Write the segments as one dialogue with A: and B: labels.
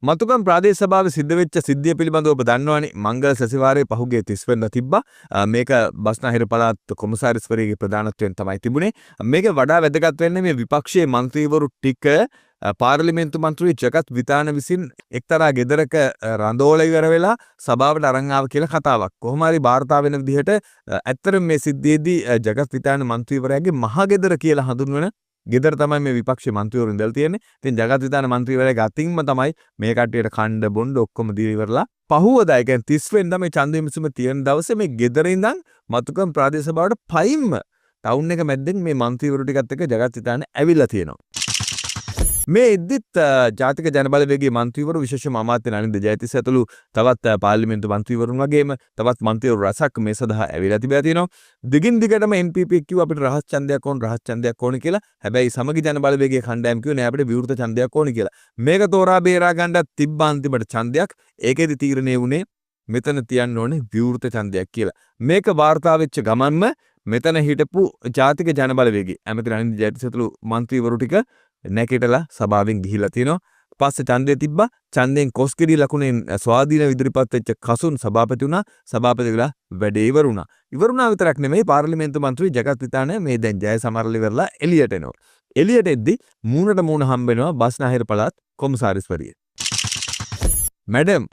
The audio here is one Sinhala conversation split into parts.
A: මතුකම් ප්‍රාදේශ සභාවේ සිද්ධ වෙච්ච සිද්ධිය පිළිබඳව ඔබ දන්නවනේ මංගල සැසිවාරයේ පහුගිය 30 වෙනිදා තිබ්බා. මේක බස්නාහිර පළාත් කොමසාරිස්වරයාගේ ප්‍රධානත්වයෙන් තමයි තිබුණේ. මේක වඩා වැදගත් වෙන්නේ මේ විපක්ෂයේ മന്ത്രിවරු ටික පාර්ලිමේන්තු මන්ත්‍රී ජගත් විතාන විසින් එක්තරා ගෙදරක රඳෝල ඉවර වෙලා සභාවට අරන් ආව කියලා කතාවක්. කොහොම හරි වාර්තා වෙන විදිහට ඇත්තටම මේ සිද්ධියේදී ජගත් විතාන මන්ත්‍රීවරයාගේ මහගෙදර කියලා හඳුන්වන ගෙදර තමයි මේ විපක්ෂ මන්ත්‍රීවරු ඉඳලා තියෙන්නේ. ඉතින් ජගත් විතාන මන්ත්‍රීවරයාගේ අතින්ම තමයි මේ කට්ටියට කණ්ඩ බොණ්ඩ ඔක්කොම දීලා ඉවරලා පහුවදා ඒ කියන්නේ 30 වෙනිදා මේ ඡන්ද විමසීම තියෙන දවසේ මේ ගෙදර ඉඳන් මතුකම් ප්‍රාදේශ සභාවට පයින්ම ටවුන් එක මැද්දෙන් මේ මන්ත්‍රීවරු ටිකත් එක්ක ජගත් විතාන ඇවිල්ලා තියෙනවා. මේ ඉද්දිත් ජාතික ජනබලවේගයේ මන්ත්‍රීවරු විශේෂම අමාත්‍ය නලින්ද ජයතිස්ස ඇතුළු තවත් පාර්ලිමේන්තු මන්ත්‍රීවරුන් වගේම තවත් මන්ත්‍රීවරු රසක් මේ සඳහා ඇවිල්ලා තිබලා තියෙනවා. දිගින් දිගටම NPP කිව්ව අපිට රහස් ඡන්දයක් ඕන කියලා. හැබැයි සමගි ජනබලවේගයේ කණ්ඩායම් කිව්වේ නෑ අපිට විවෘත ඡන්දයක් ඕන කියලා. මේක තෝරා බේරා ගන්නත් තිබ්බ අන්තිමට ඡන්දයක්. ඒකෙදි තීරණය වුණේ මෙතන තියන්න ඕනේ විවෘත ඡන්දයක් කියලා. මේක වාර්තා වෙච්ච ගමන්ම මෙතන හිටපු ජාතික ජනබලවේගයේ ඇමති නලින්ද ජයතිස්ස ඇතුළු මන්ත්‍රීවරු ටික නැකෙටලා සභාවෙන් ගිහිලා තිනවා. පස්සේ ඡන්දය තිබ්බා. ඡන්දයෙන් කොස්කිරි ලකුණෙන් ස්වාධීන ඉදිරිපත් වෙච්ච කසුන් සභාපති වුණා. සභාපතිලා වැඩේ ඉවර වුණා. ඉවර වුණා විතරක් නෙමෙයි පාර්ලිමේන්තු මන්ත්‍රී ජගත් විතාන මේ දැන් ජය සමරල ඉවරලා එළියට එනවා. එළියට එද්දි මූණට මූණ හම්බ වෙනවා බස්නාහිර පළාත් කොමසාරිස්වරිය. මැඩම්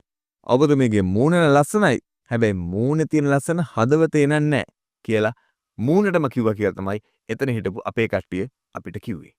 A: ඔබතුමීගේ මූණ ලස්සනයි. හැබැයි මූණේ තියෙන ලස්සන හදවතේ නෑ කියලා මූණටම කිව්වා කියලා තමයි එතන හිටපු අපේ කට්ටිය අපිට කිව්වේ.